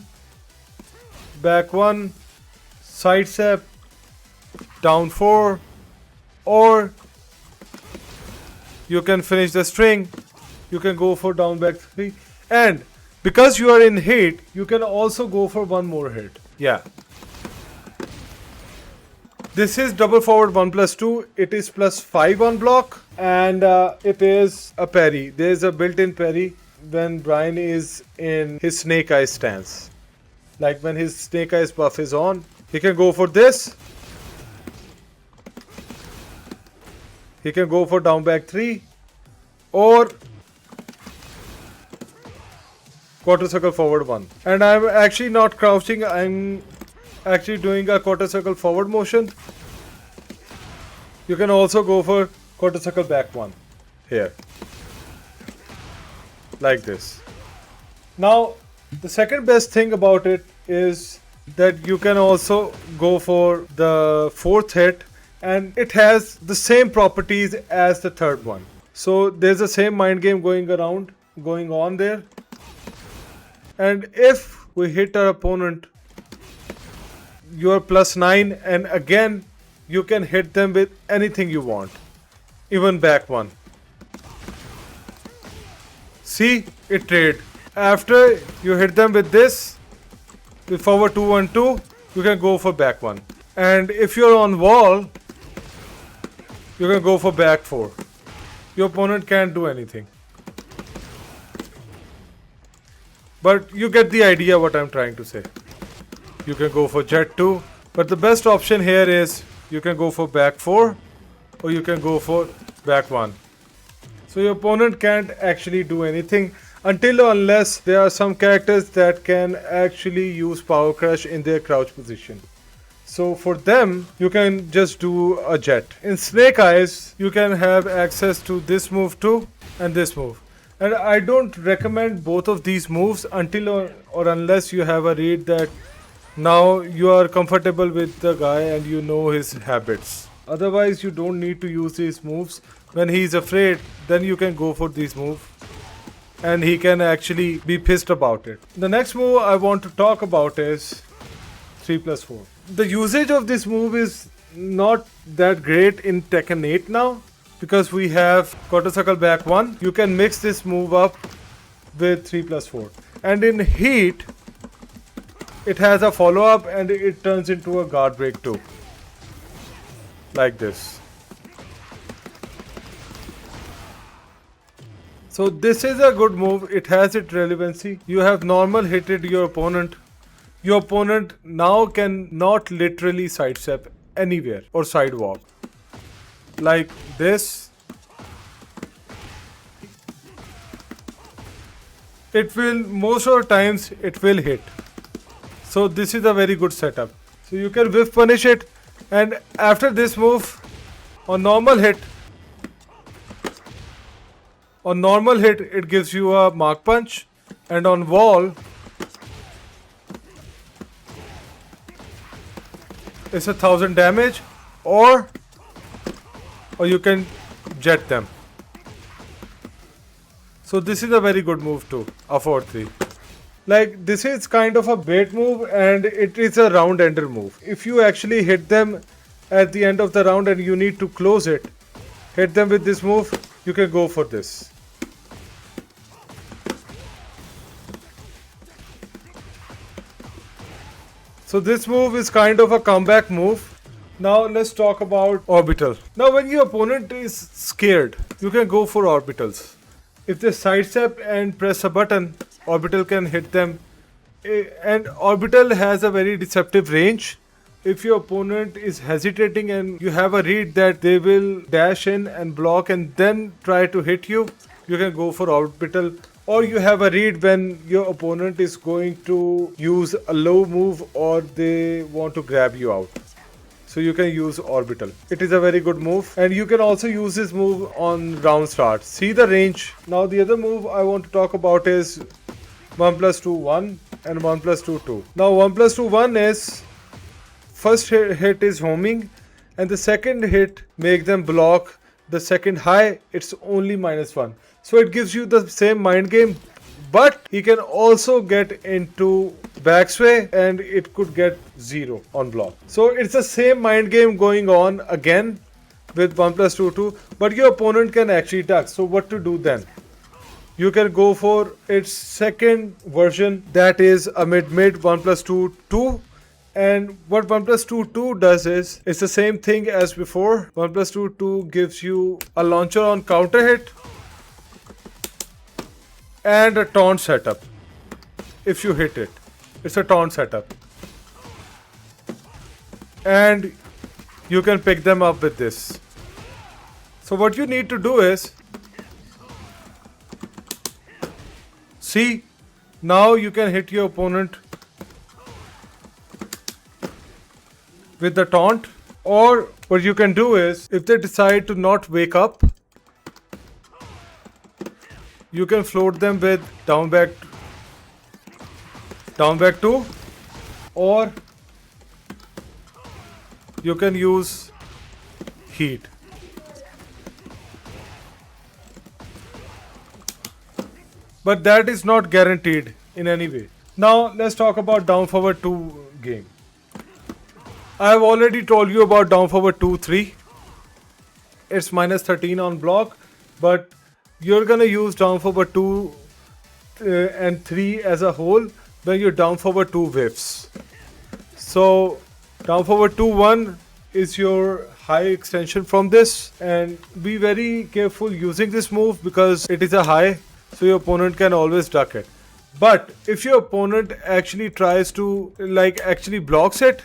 side step, down 4, or you can finish the string. You can go for down back 3, and because you are in hit, you can also go for one more hit. Yeah. This is double forward 1+2. It is +5 on block, and it is a parry. There is a built-in parry when Bryan is in his snake eyes stance. Like when his snake eyes buff is on, he can go for this He can go for down back 3 or quarter circle forward 1. And I'm actually not crouching, I'm actually doing a quarter circle forward motion. You can also go for quarter circle back 1 here, like this. Now the second best thing about it is that you can also go for the fourth hit, and it has the same properties as the third one. So there's the same mind game going on there. And if we hit our opponent, you're +9, and again you can hit them with anything you want, even back 1. See, it trade. After you hit them with this, with forward 2 1 2, you can go for back 1. And if you're on wall, you can go for back 4. Your opponent can't do anything. But you get the idea what I'm trying to say. You can go for jet 2, but the best option here is you can go for back 4 or you can go for back 1. So your opponent can't actually do anything until or unless there are some characters that can actually use power crush in their crouch position. So for them, you can just do a jet. In Snake Eyes, you can have access to this move too and this move. And I don't recommend both of these moves until or unless you have a read that now you are comfortable with the guy and you know his habits. Otherwise, you don't need to use these moves. When he's afraid, then you can go for these moves. And he can actually be pissed about it. The next move I want to talk about is 3+4. The usage of this move is not that great in Tekken 8 now, because we have quarter circle back 1. You can mix this move up with 3+4. And in Heat, it has a follow up and it turns into a guard break too. Like this. So this is a good move. It has its relevancy. You have normal hitted your opponent. Your opponent now can not literally sidestep anywhere or sidewalk. Like this. It will, most of the times, it will hit. So this is a very good setup. So you can whiff punish it, and after this move, on normal hit, it gives you a mark punch, and on wall, it's 1000 damage, or you can jet them. So this is a very good move too, a 4-3. Like, this is kind of a bait move and it is a round ender move. If you actually hit them at the end of the round and you need to close it, hit them with this move, you can go for this. So this move is kind of a comeback move. Now let's talk about Orbital. Now when your opponent is scared, you can go for Orbitals. If they sidestep and press a button, Orbital can hit them. And Orbital has a very deceptive range. If your opponent is hesitating and you have a read that they will dash in and block and then try to hit you, you can go for Orbital. Or you have a read when your opponent is going to use a low move or they want to grab you out. So you can use Orbital. It is a very good move, and you can also use this move on round start. See the range. Now the other move I want to talk about is 1+2 1 and 1+2 2. Now 1+2 1 is first hit is homing, and the second hit make them block. The second high, it's only -1. So it gives you the same mind game, but he can also get into backsway and it could get 0 on block. So it's the same mind game going on again with 1+2 2, but your opponent can actually duck. So what to do then? You can go for its second version, that is a mid 1+2 2. And what 1+2 2 does is, it's the same thing as before. 1+2 2 gives you a launcher on counter hit and a taunt setup. If you hit it, it's a taunt setup. And you can pick them up with this. So what you need to do is, see, now you can hit your opponent with the taunt. Or what you can do is, if they decide to not wake up, you can float them with down back 2, or you can use heat. But that is not guaranteed in any way. Now let's talk about down forward 2 game. I have already told you about down forward 2-3. It's minus 13 on block, but you're gonna use down forward 2 and 3 as a whole when you're down forward 2 whiffs. So down forward 2-1 is your high extension from this, and be very careful using this move because it is a high, so your opponent can always duck it. But if your opponent actually tries to actually blocks it,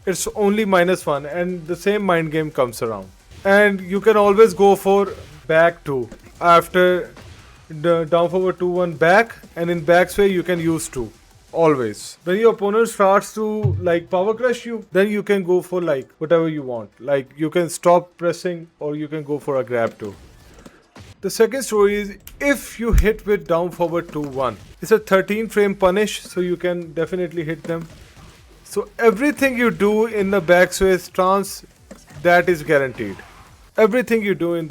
it's only -1, and the same mind game comes around. And you can always go for back 2 after the down forward 2-1 back, and in back sway you can use 2 always. When your opponent starts to power crush you, then you can go for whatever you want. You can stop pressing, or you can go for a grab 2. The second story is, if you hit with down forward 2-1, it's a 13 frame punish, so you can definitely hit them. So everything you do in the backsway stance, that is guaranteed. Everything you do in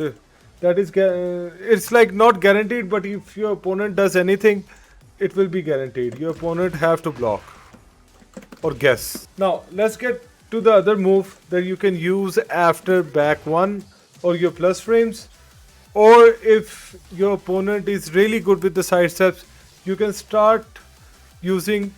that is it's not guaranteed, but if your opponent does anything, it will be guaranteed. Your opponent have to block or guess. Now let's get to the other move that you can use after back 1 or your plus frames, or if your opponent is really good with the side steps, you can start using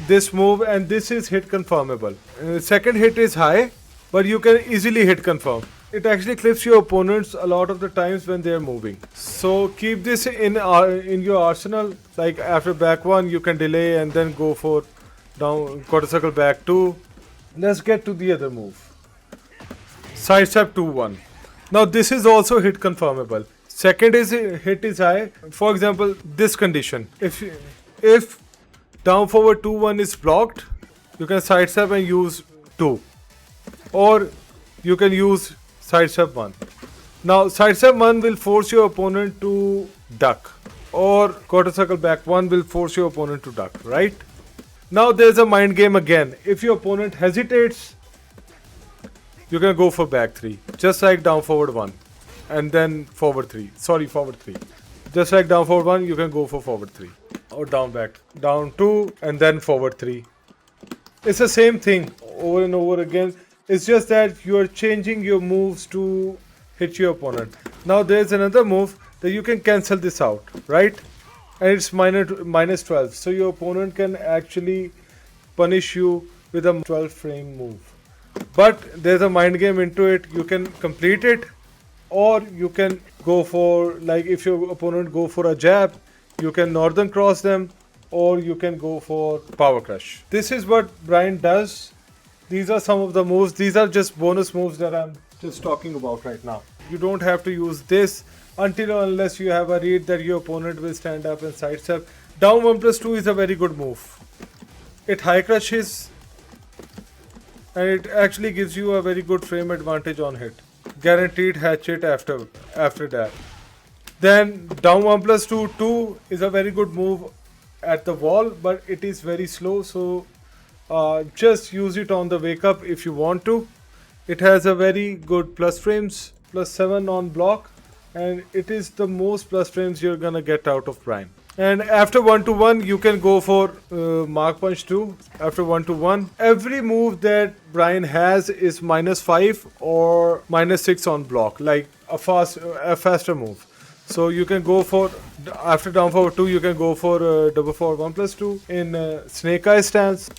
this move, and this is hit confirmable. Second hit is high, but you can easily hit confirm. It actually clips your opponents a lot of the times when they are moving. So keep this in your arsenal. After back 1, you can delay and then go for down quarter circle back 2. Let's get to the other move. Side step 2-1. Now this is also hit confirmable. Second hit is high. For example, this condition. If down forward 2-1 is blocked, you can sidestep and use 2, or you can use sidestep 1. Now sidestep 1 will force your opponent to duck, or quarter circle back 1 will force your opponent to duck, right? Now there's a mind game again. If your opponent hesitates, you can go for back 3, just like down forward 1, and then forward 3. Forward 3. Just like down forward 1, you can go for forward 3. Or down 2, and then forward 3. It's the same thing over and over again. It's just that you are changing your moves to hit your opponent. Now there's another move that you can cancel this out, right? And it's -12. So your opponent can actually punish you with a 12 frame move. But there's a mind game into it. You can complete it, or you can go for, if your opponent go for a jab, you can northern cross them, or you can go for power crush. This is what Bryan does. These are some of the moves. These are just bonus moves that I'm just talking about right now. You don't have to use this until or unless you have a read that your opponent will stand up and sidestep. Down 1+2 is a very good move. It high crushes, and it actually gives you a very good frame advantage on hit. Guaranteed hatchet after that. Then down 1+2, 2 is a very good move at the wall, but it is very slow, so just use it on the wake up if you want to. It has a very good plus frames, +7 on block, and it is the most plus frames you're gonna get out of Bryan. And after 1-1, you can go for Mark Punch 2. After 1-1, every move that Bryan has is -5 or -6 on block, like a faster move. So you can go for, after down forward 2, you can go for double forward 1+2 in snake eye stance.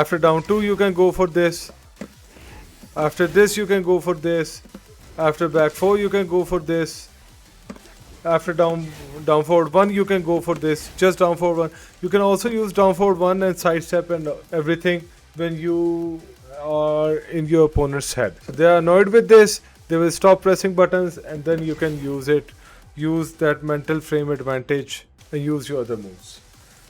After down 2, you can go for this. After this, you can go for this. After back 4, you can go for this. After down forward 1, you can go for this. Just down forward 1. You can also use down forward 1 and sidestep and everything when you are in your opponent's head. So they are annoyed with this. they will stop pressing buttons, and then you can use that mental frame advantage and use your other moves.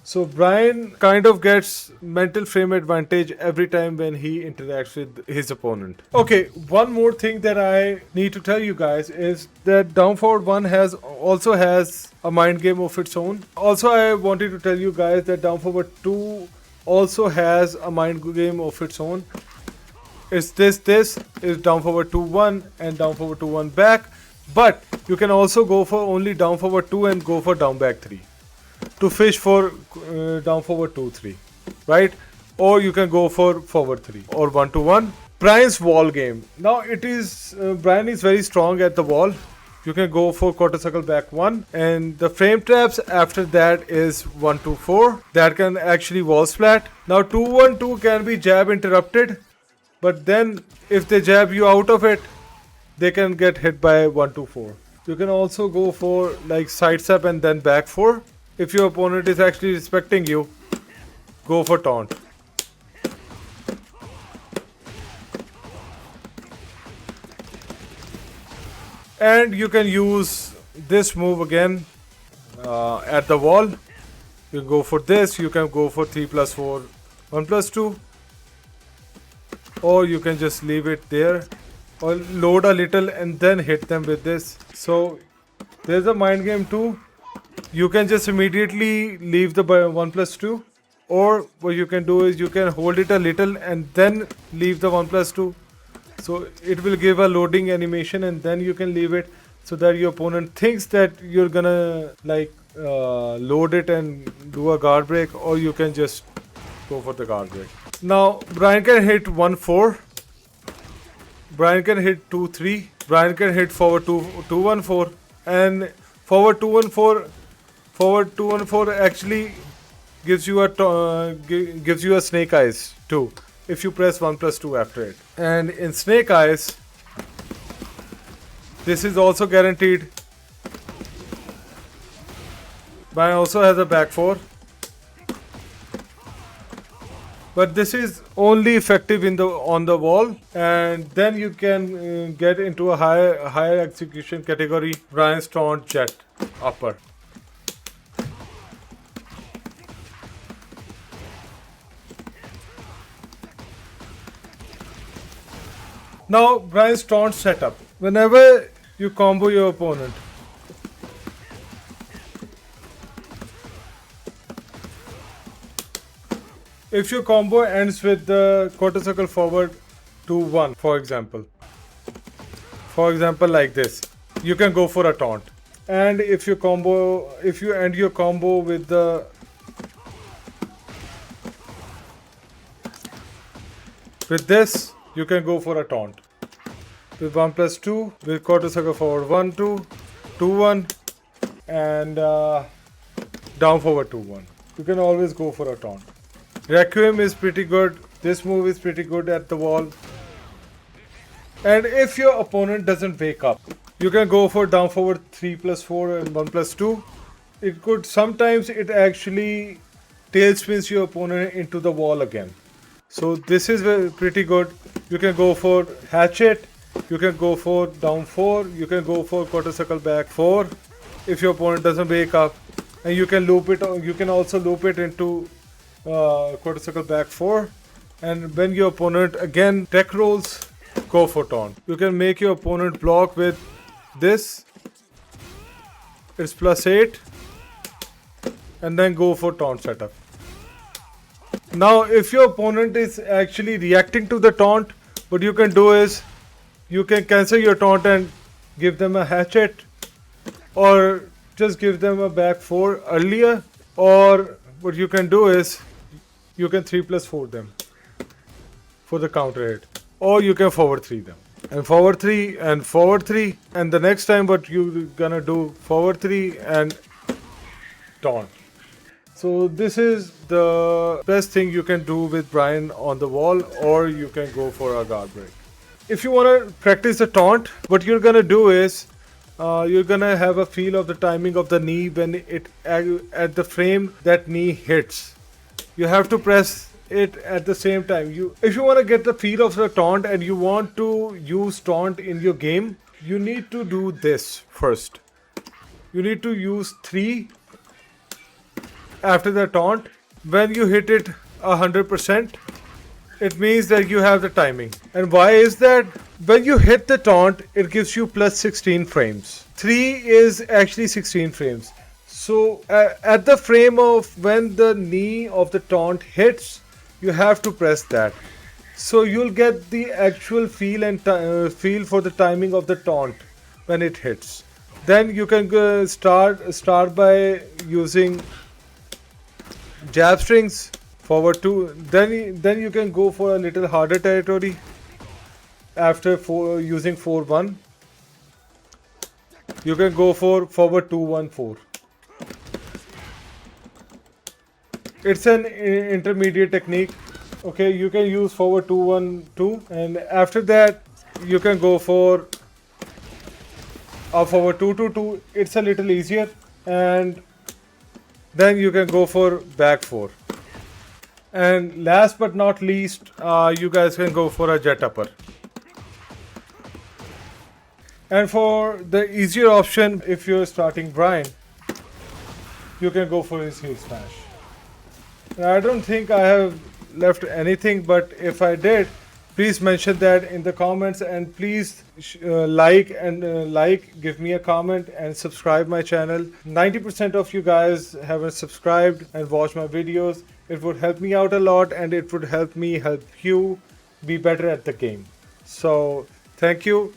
So Bryan kind of gets mental frame advantage every time when he interacts with his opponent. Okay, one more thing that I need to tell you guys is that Down Forward 1 also has a mind game of its own. Also, I wanted to tell you guys that Down Forward 2 also has a mind game of its own. It's this is Down Forward 2-1 and Down Forward 2-1 back. But you can also go for only Down Forward 2 and go for Down Back 3. To fish for Down Forward 2-3, right? Or you can go for Forward 3 or 1-1. Bryan's wall game. Now Bryan is very strong at the wall. You can go for quarter circle back 1, and the frame traps after that is 1-4. That can actually wall splat. Now 2-1-2 can be jab interrupted, but then if they jab you out of it, they can get hit by 1-4. You can also go for like side step and then back 4. If your opponent is actually respecting you, go for taunt. And you can use this move again at the wall. You can go for this, you can go for 3+4, 1+2. Or you can just leave it there. Or load a little and then hit them with this. So there's a mind game too. You can just immediately leave the 1+2, or what you can do is you can hold it a little and then leave the 1+2. So it will give a loading animation, and then you can leave it so that your opponent thinks that you're gonna load it and do a guard break, or you can just go for the guard break. Now Bryan can hit 1-4. Bryan can hit 2-3. Bryan can hit forward 2-1-4, and forward 2-1-4. Forward 2-1-4 actually gives you a snake eyes too if you press 1+2 after it. And in snake eyes, this is also guaranteed. Bryan also has a back 4, but this is only effective on the wall, and then you can get into a higher execution category. Bryan's Taunt Jet Upper. Now Bryan's taunt setup. Whenever you combo your opponent, if your combo ends with the quarter circle forward 2-1, for example like this, you can go for a taunt. And if you end your combo with this, you can go for a taunt with 1+2, with quarter circle forward 1-2, 2-1, and down forward 2-1. You can always go for a taunt. Requiem is pretty good. This move is pretty good at the wall. And if your opponent doesn't wake up, you can go for down forward 3+4 and 1+2. Sometimes it actually tail spins your opponent into the wall again. So this is pretty good. You can go for hatchet, you can go for down 4, you can go for quarter circle back 4 if your opponent doesn't wake up, and you can loop it. You can also loop it into quarter circle back 4, and when your opponent again tech rolls, go for taunt. You can make your opponent block with this. It's +8, and then go for taunt setup. Now if your opponent is actually reacting to the taunt, what you can do is you can cancel your taunt and give them a hatchet, or just give them a back 4 earlier, or what you can do is you can 3+4 them for the counter hit, or you can forward 3 them, and forward 3 and forward 3, and the next time what you gonna do, forward 3 and taunt. So this is the best thing you can do with Bryan on the wall, or you can go for a guard break. If you want to practice the taunt, what you're gonna do is you're gonna have a feel of the timing of the knee when it at the frame that knee hits. You have to press it at the same time. If you want to get the feel of the taunt and you want to use taunt in your game, you need to do this first. You need to use 3 after the taunt. When you hit it 100%, it means that you have the timing. And why is that? When you hit the taunt, it gives you plus 16 frames. 3 is actually 16 frames. So at the frame of when the knee of the taunt hits, you have to press that. So you'll get the actual feel and feel for the timing of the taunt when it hits. Then you can start by using jab strings, forward 2. Then you can go for a little harder territory after using 4-1. You can go for forward 2-1-4. It's an intermediate technique. Okay, you can use forward 2-1-2, and after that you can go for a forward 2-2-2. It's a little easier, and then you can go for back 4. And last but not least, you guys can go for a jet upper. And for the easier option, if you're starting Bryan, you can go for his heel smash. Now, I don't think I have left anything, but if I did, please mention that in the comments, and please give me a comment and subscribe my channel. 90% of you guys haven't subscribed and watched my videos. It would help me out a lot, and it would help me help you be better at the game. So thank you.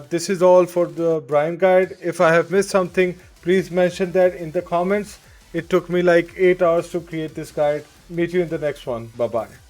This is all for the Bryan guide. If I have missed something, please mention that in the comments. It took me like 8 hours to create this guide. Meet you in the next one. Bye bye.